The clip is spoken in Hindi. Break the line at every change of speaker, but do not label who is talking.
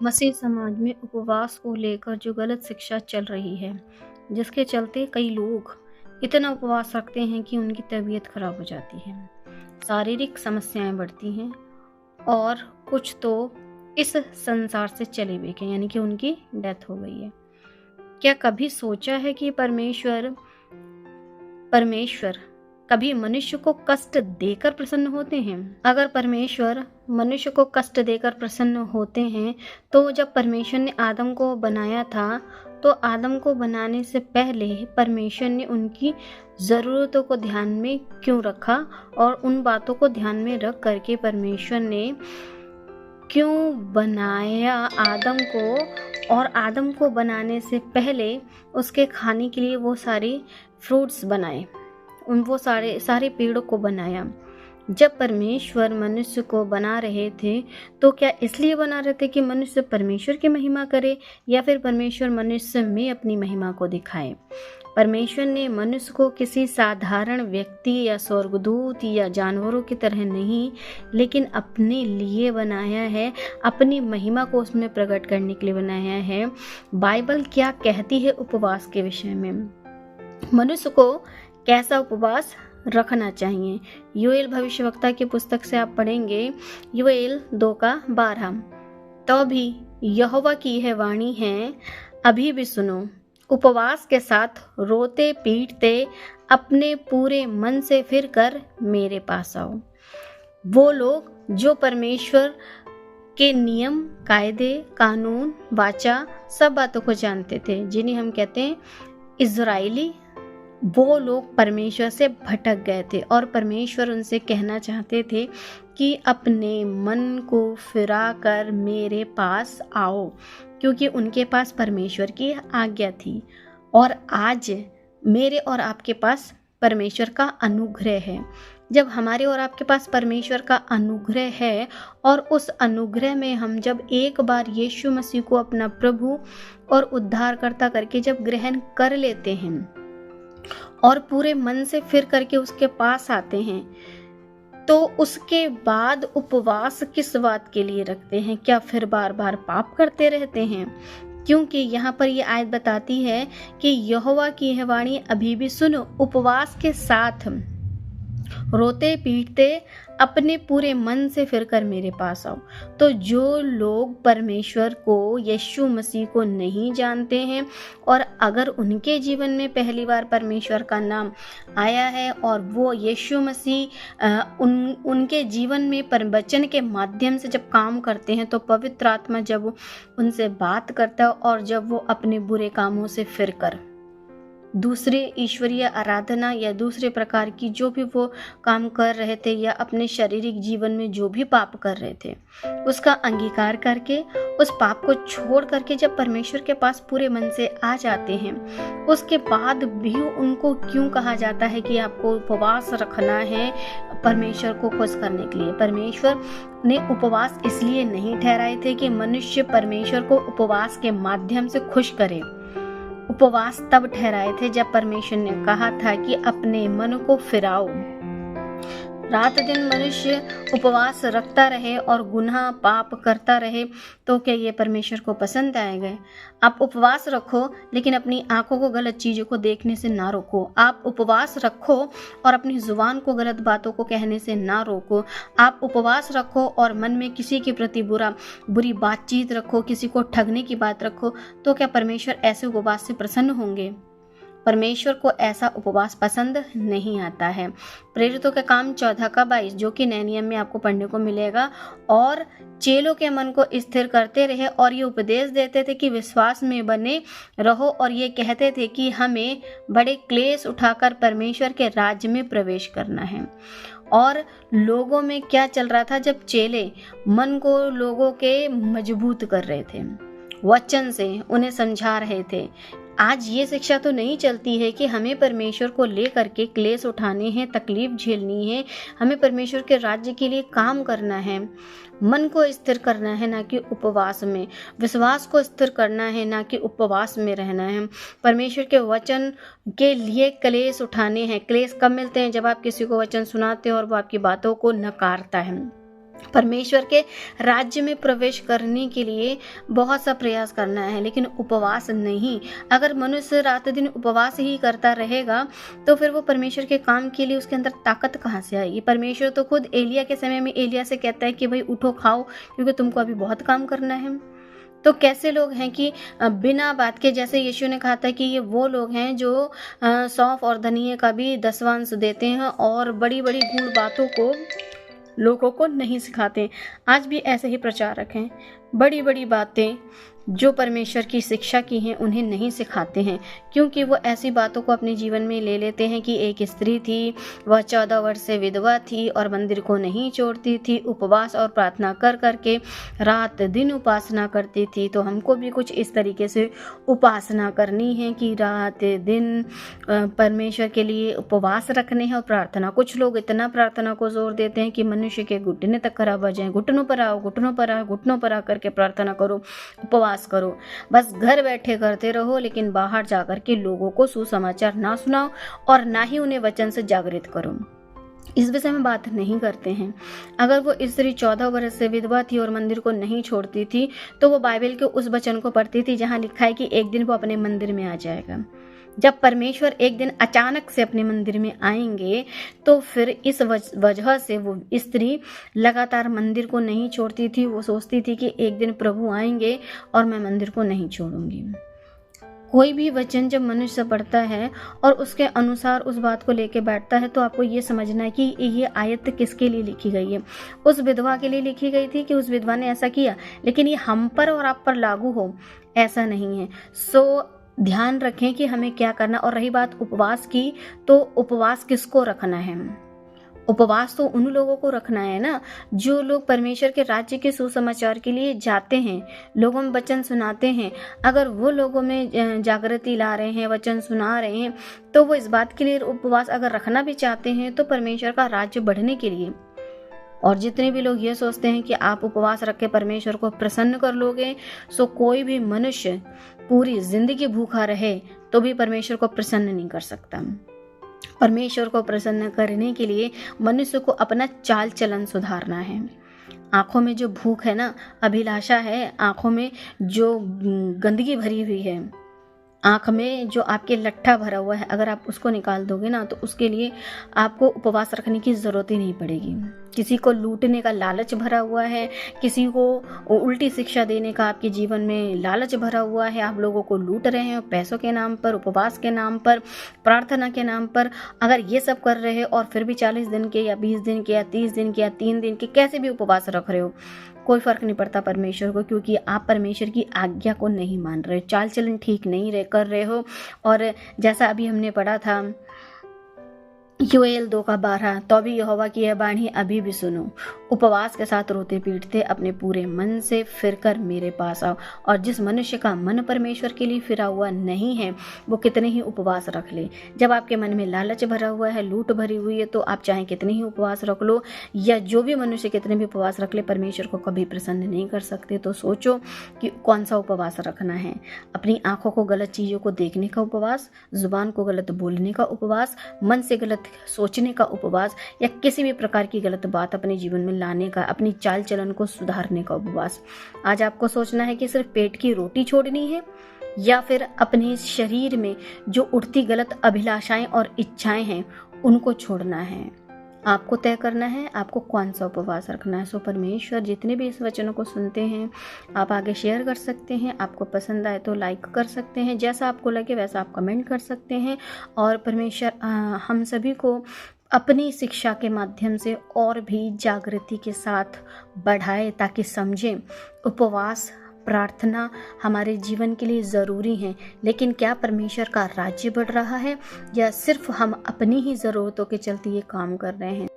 मसीह समाज में उपवास को लेकर जो गलत शिक्षा चल रही है, जिसके चलते कई लोग इतना उपवास रखते हैं कि उनकी तबीयत खराब हो जाती है, शारीरिक समस्याएं बढ़ती हैं और कुछ तो इस संसार से चले भी गए, यानी कि उनकी डेथ हो गई है। क्या कभी सोचा है कि परमेश्वर कभी मनुष्य को कष्ट देकर प्रसन्न होते हैं? अगर परमेश्वर मनुष्य को कष्ट देकर प्रसन्न होते हैं तो जब परमेश्वर ने आदम को बनाया था तो आदम को बनाने से पहले परमेश्वर ने उनकी ज़रूरतों को ध्यान में क्यों रखा और उन बातों को ध्यान में रख करके परमेश्वर ने क्यों बनाया आदम को, और आदम को बनाने से पहले उसके खाने के लिए वो सारे फ्रूट्स बनाए, वो सारे पेड़ों को बनाया। जब परमेश्वर मनुष्य को बना रहे थे तो क्या इसलिए बना रहे थे कि मनुष्य परमेश्वर की महिमा करे या फिर परमेश्वर मनुष्य में अपनी महिमा को दिखाए? परमेश्वर ने मनुष्य को किसी साधारण व्यक्ति या स्वर्गदूत या जानवरों की तरह नहीं, लेकिन अपने लिए बनाया है, अपनी महिमा को उसमें प्रकट करने के लिए बनाया है। बाइबल क्या कहती है उपवास के विषय में? मनुष्य को कैसा उपवास रखना चाहिए? योएल भविष्यवक्ता की पुस्तक से आप पढ़ेंगे, योएल 2:12। तो भी यहोवा की यह वाणी है, अभी भी सुनो, उपवास के साथ रोते पीटते अपने पूरे मन से फिर कर मेरे पास आओ। वो लोग जो परमेश्वर के नियम, कायदे, कानून, वाचा, सब बातों को जानते थे, जिन्हें हम कहते हैं इज़राइली, वो लोग परमेश्वर से भटक गए थे और परमेश्वर उनसे कहना चाहते थे कि अपने मन को फिरा कर मेरे पास आओ, क्योंकि उनके पास परमेश्वर की आज्ञा थी। और आज मेरे और आपके पास परमेश्वर का अनुग्रह है। जब हमारे और आपके पास परमेश्वर का अनुग्रह है और उस अनुग्रह में हम जब एक बार यीशु मसीह को अपना प्रभु और उद्धारकर्ता करके जब ग्रहण कर लेते हैं और पूरे मन से फिर करके उसके पास आते हैं, तो उसके बाद उपवास किस बात के लिए रखते हैं? क्या फिर बार बार पाप करते रहते हैं? क्योंकि यहाँ पर ये आयत बताती है कि यहोवा की यह वाणी अभी भी सुनो, उपवास के साथ रोते पीटते अपने पूरे मन से फिर कर मेरे पास आओ। तो जो लोग परमेश्वर को, यीशु मसीह को नहीं जानते हैं और अगर उनके जीवन में पहली बार परमेश्वर का नाम आया है और वो यीशु मसीह उनके जीवन में वचन के माध्यम से जब काम करते हैं, तो पवित्र आत्मा जब उनसे बात करता है और जब वो अपने बुरे कामों से फिर कर दूसरे ईश्वरीय आराधना या दूसरे प्रकार की जो भी वो काम कर रहे थे या अपने शारीरिक जीवन में जो भी पाप कर रहे थे, उसका अंगीकार करके उस पाप को छोड़ करके जब परमेश्वर के पास पूरे मन से आ जाते हैं, उसके बाद भी उनको क्यों कहा जाता है कि आपको उपवास रखना है परमेश्वर को खुश करने के लिए? परमेश्वर ने उपवास इसलिए नहीं ठहराए थे कि मनुष्य परमेश्वर को उपवास के माध्यम से खुश करे। उपवास तब ठहराए थे जब परमेश्वर ने कहा था कि अपने मन को फिराओ। रात दिन मनुष्य उपवास रखता रहे और गुनाह पाप करता रहे तो क्या ये परमेश्वर को पसंद आएगा? आप उपवास रखो लेकिन अपनी आंखों को गलत चीज़ों को देखने से ना रोको। आप उपवास रखो और अपनी जुबान को गलत बातों को कहने से ना रोको। आप उपवास रखो और मन में किसी के प्रति बुरी बातचीत रखो, किसी को ठगने की बात रखो, तो क्या परमेश्वर ऐसे उपवास से प्रसन्न होंगे? परमेश्वर को ऐसा उपवास पसंद नहीं आता है। प्रेरितों के काम 14:22 जो कि नए नियम में आपको पढ़ने को मिलेगा, और चेलों के मन को स्थिर करते रहे और ये उपदेश देते थे कि विश्वास में बने रहो, और ये कहते थे कि हमें बड़े क्लेश उठाकर परमेश्वर के राज्य में प्रवेश करना है। और लोगों में क्या चल रहा था? जब चेले मन को लोगों के मजबूत कर रहे थे, वचन से उन्हें समझा रहे थे। आज ये शिक्षा तो नहीं चलती है कि हमें परमेश्वर को लेकर के क्लेश उठाने हैं, तकलीफ झेलनी है, हमें परमेश्वर के राज्य के लिए काम करना है, मन को स्थिर करना है ना कि उपवास में, विश्वास को स्थिर करना है ना कि उपवास में रहना है। परमेश्वर के वचन के लिए क्लेश उठाने हैं। क्लेश कब मिलते हैं? जब आप किसी को वचन सुनाते हो और वो आपकी बातों को नकारता है। परमेश्वर के राज्य में प्रवेश करने के लिए बहुत सा प्रयास करना है, लेकिन उपवास नहीं। अगर मनुष्य रात दिन उपवास ही करता रहेगा तो फिर वो परमेश्वर के काम के लिए उसके अंदर ताकत कहाँ से आएगी। परमेश्वर तो खुद एलिया के समय में एलिया से कहता है कि भाई उठो खाओ, क्योंकि तुमको अभी बहुत काम करना है। तो कैसे लोग हैं कि बिना बात के, जैसे यीशु ने कहा था कि ये वो लोग हैं जो सौंफ और धनिये का भी दसवांश देते हैं और बड़ी बड़ी गूढ़ बातों को लोगों को नहीं सिखाते। आज भी ऐसे ही प्रचारक हैं, बड़ी बड़ी बातें जो परमेश्वर की शिक्षा की हैं उन्हें नहीं सिखाते हैं, क्योंकि वो ऐसी बातों को अपने जीवन में ले लेते हैं कि एक स्त्री थी, वह 14 वर्ष से विधवा थी और मंदिर को नहीं छोड़ती थी, उपवास और प्रार्थना कर करके रात दिन उपासना करती थी। तो हमको भी कुछ इस तरीके से उपासना करनी है कि रात दिन परमेश्वर के लिए उपवास रखने हैं और प्रार्थना। कुछ लोग इतना प्रार्थना को जोर देते हैं कि मनुष्य के घुटने तक खराब हो जाए, घुटनों पर आओ, घुटनों पर आओ, घुटनों पर आ करके प्रार्थना करो, उपवास करो। बस घर बैठे करते रहो, लेकिन बाहर जाकर के लोगों को सुसमाचार ना सुनाओ और ना ही उन्हें वचन से जागृत करो। इस विषय में बात नहीं करते हैं। अगर वो स्त्री 14 वर्ष से विधवा थी और मंदिर को नहीं छोड़ती थी तो वो बाइबल के उस वचन को पढ़ती थी जहां लिखा है कि एक दिन वो अपने मंदिर में आ जाएगा। जब परमेश्वर एक दिन अचानक से अपने मंदिर में आएंगे तो फिर इस वजह से वो स्त्री लगातार मंदिर को नहीं छोड़ती थी। वो सोचती थी कि एक दिन प्रभु आएंगे और मैं मंदिर को नहीं छोड़ूंगी। कोई भी वचन जब मनुष्य पढ़ता है और उसके अनुसार उस बात को लेके बैठता है तो आपको ये समझना है कि ये आयत किसके लिए लिखी गई है। उस विधवा के लिए लिखी गई थी कि उस विधवा ने ऐसा किया, लेकिन ये हम पर और आप पर लागू हो ऐसा नहीं है। सो ध्यान रखें कि हमें क्या करना। और रही बात उपवास की, तो उपवास किसको रखना है? उपवास तो उन लोगों को रखना है ना जो लोग परमेश्वर के राज्य के सुसमाचार के लिए जाते हैं, लोगों में वचन सुनाते हैं। अगर वो लोगों में जागृति ला रहे हैं, वचन सुना रहे हैं, तो वो इस बात के लिए उपवास अगर रखना भी चाहते हैं तो परमेश्वर का राज्य बढ़ने के लिए। और जितने भी लोग ये सोचते हैं कि आप उपवास रख के परमेश्वर को प्रसन्न कर लोगे, सो कोई भी मनुष्य पूरी जिंदगी भूखा रहे तो भी परमेश्वर को प्रसन्न नहीं कर सकता। परमेश्वर को प्रसन्न करने के लिए मनुष्य को अपना चाल चलन सुधारना है। आंखों में जो भूख है ना, अभिलाषा है, आंखों में जो गंदगी भरी हुई है, आँख में जो आपके लट्ठा भरा हुआ है, अगर आप उसको निकाल दोगे ना तो उसके लिए आपको उपवास रखने की ज़रूरत ही नहीं पड़ेगी। किसी को लूटने का लालच भरा हुआ है, किसी को उल्टी शिक्षा देने का आपके जीवन में लालच भरा हुआ है, आप लोगों को लूट रहे हैं पैसों के नाम पर, उपवास के नाम पर, प्रार्थना के नाम पर। अगर ये सब कर रहे हो और फिर भी 40 दिन के या 20 दिन के या 30 दिन के या 3 दिन के कैसे भी उपवास रख रहे हो, कोई फर्क नहीं पड़ता परमेश्वर को, क्योंकि आप परमेश्वर की आज्ञा को नहीं मान रहे, चाल चलन ठीक नहीं कर रहे हो। और जैसा अभी हमने पढ़ा था योएल 2:12, तो भी यहोवा की यह वाणी अभी भी सुनो, उपवास के साथ रोते पीटते अपने पूरे मन से फिर कर मेरे पास आओ। और जिस मनुष्य का मन परमेश्वर के लिए फिरा हुआ नहीं है वो कितने ही उपवास रख ले। जब आपके मन में लालच भरा हुआ है, लूट भरी हुई है, तो आप चाहे कितने ही उपवास रख लो या जो भी मनुष्य कितने भी उपवास रख ले, परमेश्वर को कभी प्रसन्न नहीं कर सकते। तो सोचो कि कौन सा उपवास रखना है। अपनी आंखों को गलत चीज़ों को देखने का उपवास, जुबान को गलत बोलने का उपवास, मन से गलत सोचने का उपवास, या किसी भी प्रकार की गलत बात अपने जीवन में लाने का, अपनी चाल चलन को सुधारने का उपवास। आज आपको सोचना है कि सिर्फ पेट की रोटी छोड़नी है या फिर अपने शरीर में जो उठती गलत अभिलाषाएं और इच्छाएं हैं उनको छोड़ना है। आपको तय करना है आपको कौन सा उपवास रखना है। सो परमेश्वर जितने भी इस वचनों को सुनते हैं आप आगे शेयर कर सकते हैं, आपको पसंद आए तो लाइक कर सकते हैं, जैसा आपको लगे वैसा आप कमेंट कर सकते हैं। और परमेश्वर हम सभी को अपनी शिक्षा के माध्यम से और भी जागृति के साथ बढ़ाए ताकि समझें उपवास प्रार्थना हमारे जीवन के लिए ज़रूरी है, लेकिन क्या परमेश्वर का राज्य बढ़ रहा है या सिर्फ हम अपनी ही ज़रूरतों के चलते ये काम कर रहे हैं।